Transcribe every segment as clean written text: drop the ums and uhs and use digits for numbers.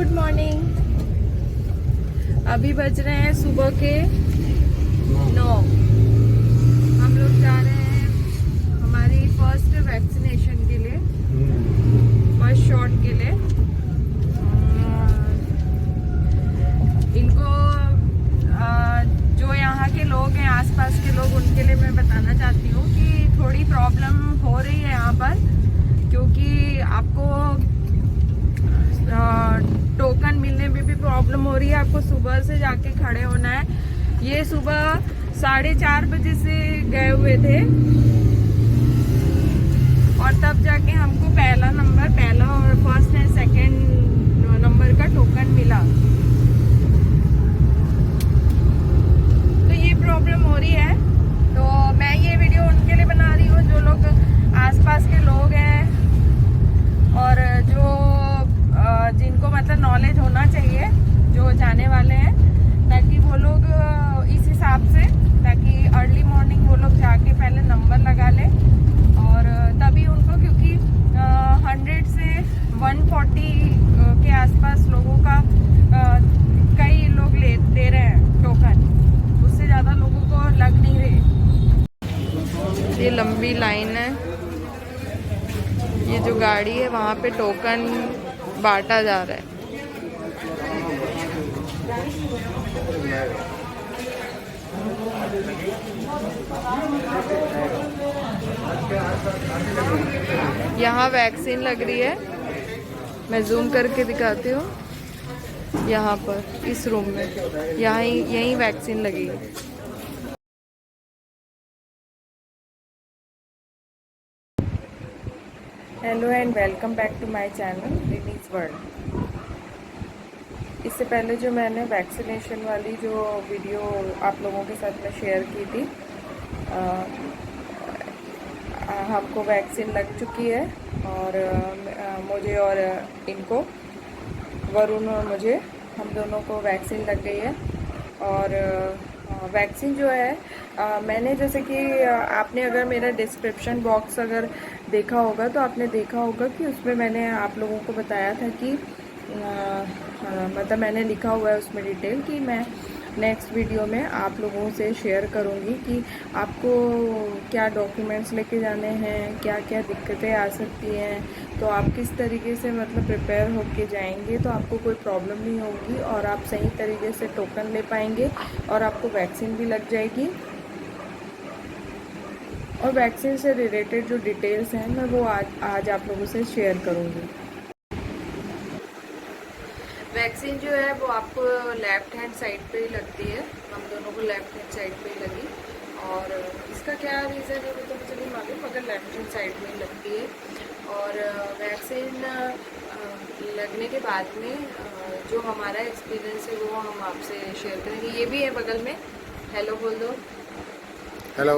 Good morning. अभी बज रहे हैं सुबह के 9। हम लोग जा रहे हैं हमारी फर्स्ट वैक्सीनेशन के लिए, फर्स्ट शॉट के लिए। इनको जो यहाँ के लोग हैं, आसपास के लोग, उनके लिए मैं बताना चाहती हूँ कि थोड़ी प्रॉब्लम हो रही है यहाँ पर, क्योंकि आपको टोकन मिलने में भी प्रॉब्लम हो रही है। आपको सुबह से जाके खड़े होना है। ये सुबह 4:30 बजे से गए हुए थे और तब जाके हमको पहला और फर्स्ट एंड सेकंड नंबर का टोकन मिला। तो ये प्रॉब्लम हो रही है। तो मैं ये वीडियो उनके लिए बना रही हूँ जो लोग आसपास के लोग हैं और जो जिनको मतलब नॉलेज होना चाहिए, जो जाने वाले हैं, ताकि वो लोग इस हिसाब से, ताकि अर्ली मॉर्निंग वो लोग जाके पहले नंबर लगा ले और तभी उनको, क्योंकि 100 से 140 के आसपास लोगों का कई लोग दे रहे हैं टोकन, उससे ज़्यादा लोगों को लग नहीं रही। ये लंबी लाइन है। ये जो गाड़ी है वहाँ पे टोकन बांटा जा रहा है। यहाँ वैक्सीन लग रही है। मैं जूम करके दिखाती हूँ। यहाँ पर इस रूम में यहीं वैक्सीन लगी है। Hello and welcome back to my channel Renee's world. इससे पहले जो मैंने वैक्सीनेशन वाली जो वीडियो आप लोगों के साथ में शेयर की थी, हमको वैक्सीन लग चुकी है और मुझे और इनको, वरुण और मुझे, हम दोनों को वैक्सीन लग गई है। और वैक्सीन जो है, मैंने जैसे कि आपने अगर मेरा डिस्क्रिप्शन बॉक्स अगर देखा होगा तो आपने देखा होगा कि उसमें मैंने आप लोगों को बताया था कि मतलब मैंने लिखा हुआ है उसमें डिटेल कि मैं नेक्स्ट वीडियो में आप लोगों से शेयर करूंगी कि आपको क्या डॉक्यूमेंट्स लेके जाने हैं, क्या क्या दिक्कतें आ सकती हैं, तो आप किस तरीके से मतलब प्रिपेयर होके जाएंगे तो आपको कोई प्रॉब्लम नहीं होगी और आप सही तरीके से टोकन ले पाएंगे और आपको वैक्सीन भी लग जाएगी। और वैक्सीन से रिलेटेड जो डिटेल्स हैं मैं वो आज आप लोगों से शेयर करूँगी। वैक्सीन जो है वो आपको लेफ्ट हैंड साइड पे ही लगती है। हम दोनों को लेफ्ट हैंड साइड पे ही लगी और इसका क्या रीज़न है वो तो मुझे नहीं मालूम, मगर लेफ्ट हैंड साइड में ही लगती है। और वैक्सीन लगने के बाद में जो हमारा एक्सपीरियंस है वो हम आपसे शेयर करेंगे। ये भी है बगल में, हेलो बोल दो। हेलो।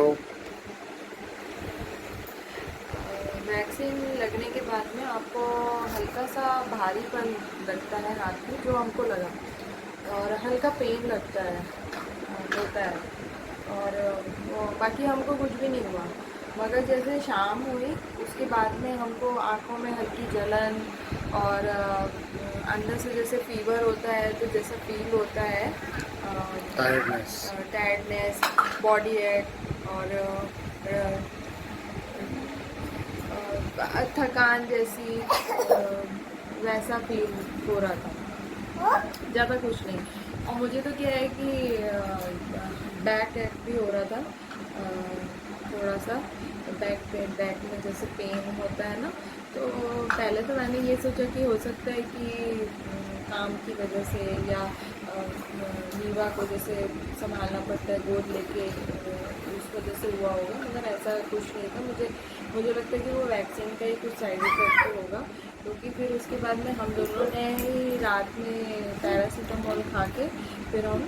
वैक्सीन लगने के बाद में आपको हल्का सा भारीपन लगता है हाथ में, जो हमको लगा, और हल्का पेन लगता है, होता है। और बाकी हमको कुछ भी नहीं हुआ, मगर जैसे शाम हुई उसके बाद में हमको आँखों में हल्की जलन और अंदर से जैसे फीवर होता है तो जैसा फील होता है, टायर्डनेस, बॉडी एक और थकान जैसी, वैसा फील हो रहा था, ज़्यादा कुछ नहीं। और मुझे तो क्या है कि बैक भी हो रहा था, थोड़ा सा बैक में जैसे पेन होता है ना, तो पहले तो मैंने ये सोचा कि हो सकता है कि काम की वजह से या नीवा को जैसे संभालना पड़ता है गोद लेके, उस वजह से हुआ होगा, मगर ऐसा कुछ नहीं था। मुझे लगता है कि वो वैक्सीन का ही कुछ साइड इफेक्ट होगा, क्योंकि फिर उसके बाद में हम दोनों ने ही रात में पैरासीटामोल खा के फिर हम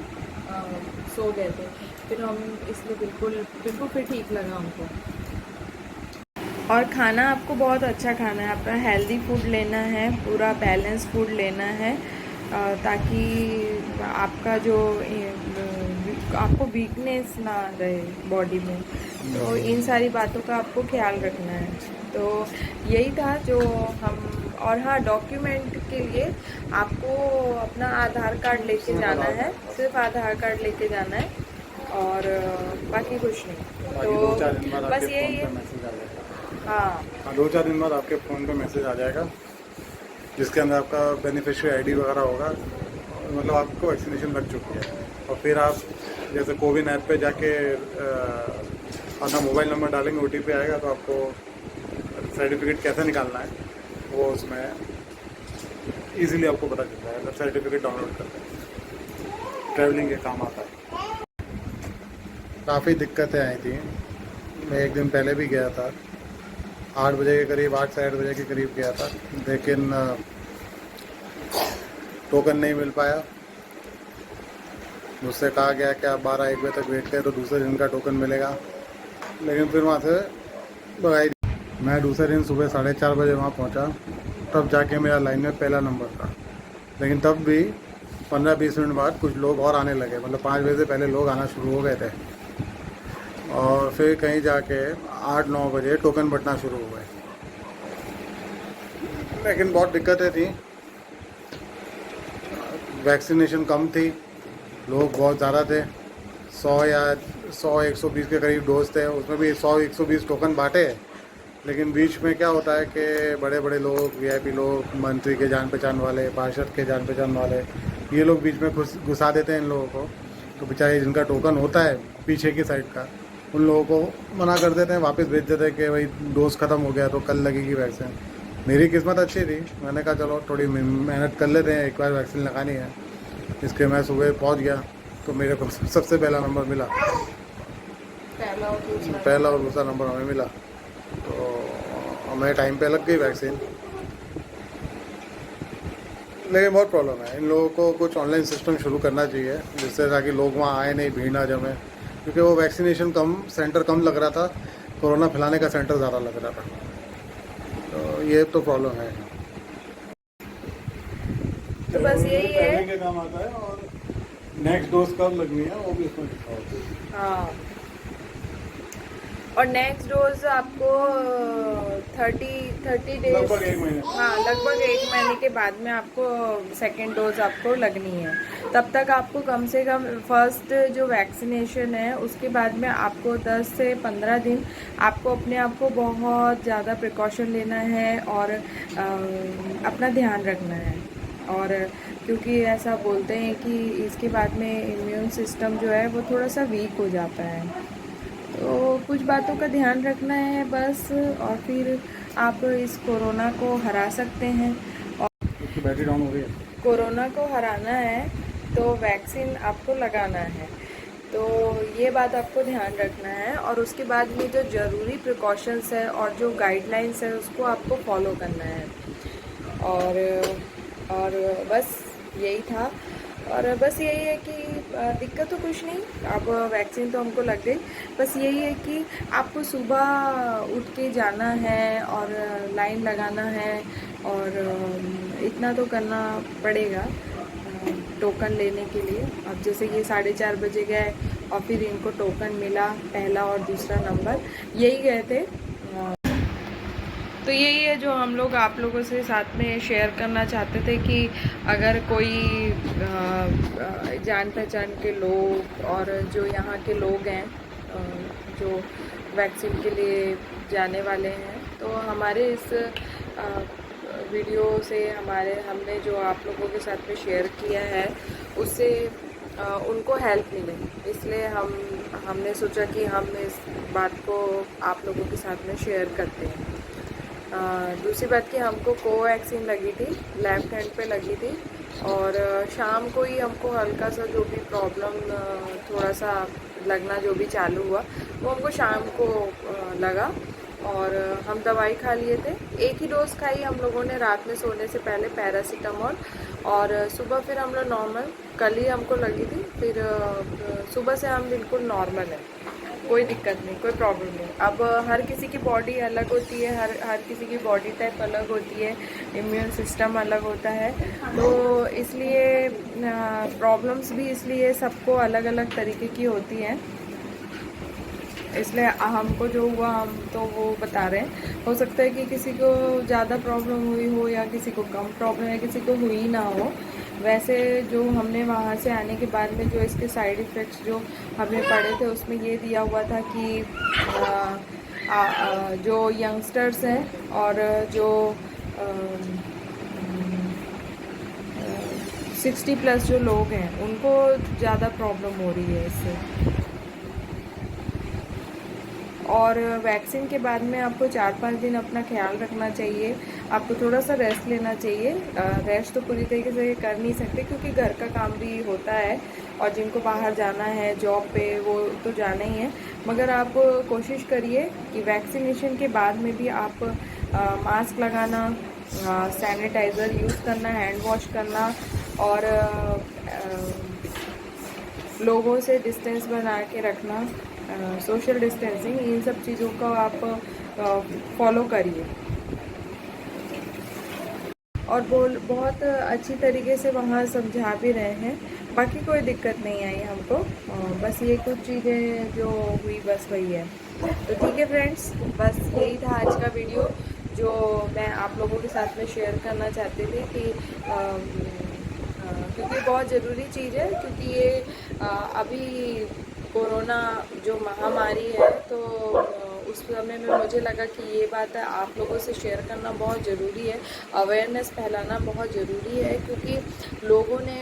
सो गए थे। फिर हम इसलिए बिल्कुल फिर ठीक लगा हमको। और खाना आपको बहुत अच्छा खाना है, आपका हेल्दी फूड लेना है, पूरा बैलेंस फूड लेना है, ताकि आपका जो आपको वीकनेस ना रहे बॉडी में। तो इन सारी बातों का आपको ख्याल रखना है। तो यही था जो हम और हाँ, डॉक्यूमेंट के लिए आपको अपना आधार कार्ड लेके जाना है, सिर्फ आधार कार्ड लेके जाना है और बाकी कुछ नहीं। तो 2-4 दिन बाद बस आपके यही फ़ोन पे है। मैसेज आ जाएगा। हाँ 2-4 दिन बाद आपके फ़ोन पे मैसेज आ जाएगा, जिसके अंदर आपका बेनिफिशियरी आईडी वगैरह होगा, मतलब आपको वैक्सीनेशन लग चुकी है। और फिर आप जैसे कोविन ऐप पे जाके अपना मोबाइल नंबर डालेंगे, OTP आएगा, तो आपको सर्टिफिकेट कैसे निकालना है वो उसमें इजीली आपको पता चलता है। मतलब सर्टिफिकेट डाउनलोड करते हैं, ट्रैवलिंग के काम आता है। काफ़ी दिक्कतें आई थी। मैं एक दिन पहले भी गया था, 8 बजे के करीब, 8 साढ़े 8 बजे के करीब गया था, लेकिन टोकन नहीं मिल पाया। मुझसे कहा गया कि आप 12-1 बजे तक वेट करें तो दूसरे दिन का टोकन मिलेगा, लेकिन फिर वहाँ से भगाई दी। मैं दूसरे दिन सुबह 4:30 बजे वहाँ पहुँचा, तब जाके मेरा लाइन में पहला नंबर था। लेकिन तब भी 15-20 मिनट बाद कुछ लोग और आने लगे, मतलब 5 बजे से पहले लोग आना शुरू हो गए थे। और फिर कहीं जाके 8-9 बजे टोकन बंटना शुरू हो गए, लेकिन बहुत दिक्कतें थी। वैक्सीनेशन कम थी, लोग बहुत ज़्यादा थे, 100 120 के करीब डोज थे, उसमें भी 100-120 टोकन बांटे। लेकिन बीच में क्या होता है कि बड़े बड़े लोग, VIP लोग, मंत्री के जान पहचान वाले, पार्षद के जान पहचान वाले, ये लोग बीच में घुसा देते हैं इन लोगों को। तो बेचारे जिनका टोकन होता है पीछे की साइड का, उन लोगों को मना कर देते हैं, वापस भेज देते हैं कि भाई डोज ख़त्म हो गया तो कल लगेगी वैक्सीन। मेरी किस्मत अच्छी थी, मैंने कहा चलो थोड़ी मेहनत कर लेते हैं, एक बार वैक्सीन लगानी है। इसके मैं सुबह पहुंच गया तो मेरे को सबसे पहला नंबर मिला, पहला और दूसरा नंबर हमें मिला। तो हमें टाइम पे लग गई वैक्सीन, लेकिन बहुत प्रॉब्लम है। इन लोगों को कुछ ऑनलाइन सिस्टम शुरू करना चाहिए, जिससे ताकि लोग वहाँ आए नहीं, भीड़ ना जमे, क्योंकि वो वैक्सीनेशन सेंटर कम लग रहा था, कोरोना फैलाने का सेंटर ज़्यादा लग रहा था। तो ये तो प्रॉब्लम है। तो बस यही है। पहले के काम आता है, और नेक्स्ट डोज कब लगनी है वो भी इसमें लिखा होता है। हाँ, और नेक्स्ट डोज आपको 30 डेज, लगभग 1 महीने। हाँ लगभग 1 महीने के बाद में आपको सेकेंड डोज आपको लगनी है। तब तक आपको कम से कम फर्स्ट जो वैक्सीनेशन है उसके बाद में आपको 10 से 15 दिन आपको अपने आप को बहुत ज़्यादा प्रिकॉशन लेना है और अपना ध्यान रखना है। और क्योंकि ऐसा बोलते हैं कि इसके बाद में इम्यून सिस्टम जो है वो थोड़ा सा वीक हो जाता है, तो कुछ बातों का ध्यान रखना है बस, और फिर आप इस कोरोना को हरा सकते हैं। और उसकी बैटरी डाउन हो रही है। कोरोना को हराना है तो वैक्सीन आपको लगाना है, तो ये बात आपको ध्यान रखना है। और उसके बाद में जो ज़रूरी प्रिकॉशंस है और जो गाइडलाइंस है उसको आपको फॉलो करना है। और बस यही था। और बस यही है कि दिक्कत तो कुछ नहीं, अब वैक्सीन तो हमको लग गई। बस यही है कि आपको सुबह उठ के जाना है और लाइन लगाना है, और इतना तो करना पड़ेगा टोकन लेने के लिए। अब जैसे ये 4:30 बजे गए और फिर इनको टोकन मिला, पहला और दूसरा नंबर यही गए थे। तो यही है जो हम लोग आप लोगों से साथ में शेयर करना चाहते थे कि अगर कोई जान पहचान के लोग और जो यहाँ के लोग हैं जो वैक्सीन के लिए जाने वाले हैं, तो हमारे इस वीडियो से हमने जो आप लोगों के साथ में शेयर किया है उससे उनको हेल्प मिले, इसलिए हमने सोचा कि हम इस बात को आप लोगों के साथ में शेयर करते हैं। दूसरी बात कि हमको कोवैक्सीन लगी थी, लेफ्ट हैंड पे लगी थी, और शाम को ही हमको हल्का सा जो भी प्रॉब्लम थोड़ा सा लगना जो भी चालू हुआ वो हमको शाम को लगा, और हम दवाई खा लिए थे। एक ही डोज खाई हम लोगों ने रात में सोने से पहले, पैरासीटामोल, और सुबह फिर हम लोग नॉर्मल, कल ही हमको लगी थी, फिर सुबह से हम बिल्कुल नॉर्मल है, कोई दिक्कत नहीं, कोई प्रॉब्लम नहीं। अब हर किसी की बॉडी अलग होती है, हर किसी की बॉडी टाइप अलग होती है, इम्यून सिस्टम अलग होता है, तो इसलिए प्रॉब्लम्स भी इसलिए सबको अलग अलग तरीके की होती हैं। इसलिए हमको जो हुआ हम तो वो बता रहे हैं। हो सकता है कि किसी को ज़्यादा प्रॉब्लम हुई हो या किसी को कम प्रॉब्लम है, किसी को हुई ना हो। वैसे जो हमने वहाँ से आने के बाद में जो इसके साइड इफ़ेक्ट्स जो हमें पड़े थे उसमें ये दिया हुआ था कि जो यंगस्टर्स हैं और जो 60+ जो लोग हैं उनको ज़्यादा प्रॉब्लम हो रही है इससे। और वैक्सीन के बाद में आपको 4-5 दिन अपना ख्याल रखना चाहिए। आपको थोड़ा सा रेस्ट लेना चाहिए। रेस्ट तो पूरी तरीके से कर नहीं सकते क्योंकि घर का काम भी होता है और जिनको बाहर जाना है जॉब पे वो तो जाना ही है। मगर आप कोशिश करिए कि वैक्सीनेशन के बाद में भी आप मास्क लगाना, सैनिटाइज़र यूज़ करना, हैंड वॉश करना और लोगों से डिस्टेंस बना के रखना, सोशल डिस्टेंसिंग, इन सब चीज़ों का आप फॉलो करिए। और बहुत अच्छी तरीके से वहाँ समझा भी रहे हैं। बाकी कोई दिक्कत नहीं आई हमको, बस ये कुछ चीज़ें जो हुई बस वही है। तो ठीक है फ्रेंड्स, बस यही था आज का वीडियो जो मैं आप लोगों के साथ में शेयर करना चाहती थी कि क्योंकि बहुत ज़रूरी चीज़ है, क्योंकि ये अभी कोरोना जो महामारी है तो उस समय में मुझे लगा कि ये बात है आप लोगों से शेयर करना बहुत ज़रूरी है, अवेयरनेस फैलाना बहुत ज़रूरी है। क्योंकि लोगों ने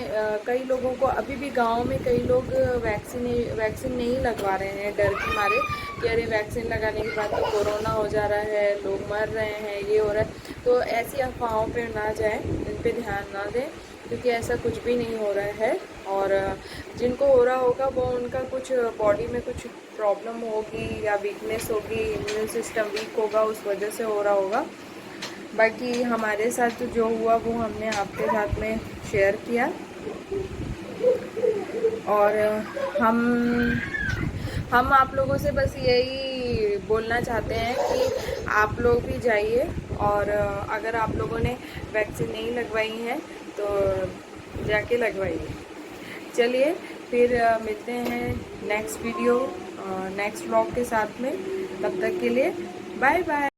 कई लोगों को अभी भी गांव में कई लोग वैक्सीन नहीं लगवा रहे हैं डर के मारे कि अरे वैक्सीन लगाने के बाद तो कोरोना हो जा रहा है, लोग मर रहे हैं, ये हो रहा है। तो ऐसी अफवाहों पे ना जाएं, इन पे ध्यान ना दें, क्योंकि ऐसा कुछ भी नहीं हो रहा है। और जिनको हो रहा होगा वो उनका कुछ बॉडी में कुछ प्रॉब्लम होगी या वीकनेस होगी, इम्यून सिस्टम वीक होगा, उस वजह से हो रहा होगा। बाकी हमारे साथ जो हुआ वो हमने आपके साथ में शेयर किया। और हम आप लोगों से बस यही बोलना चाहते हैं कि आप लोग भी जाइए और अगर आप लोगों ने वैक्सीन नहीं लगवाई है तो जाके लगवाइए। चलिए फिर मिलते हैं नेक्स्ट वीडियो नेक्स्ट व्लॉग के साथ में। तब तक के लिए बाय बाय।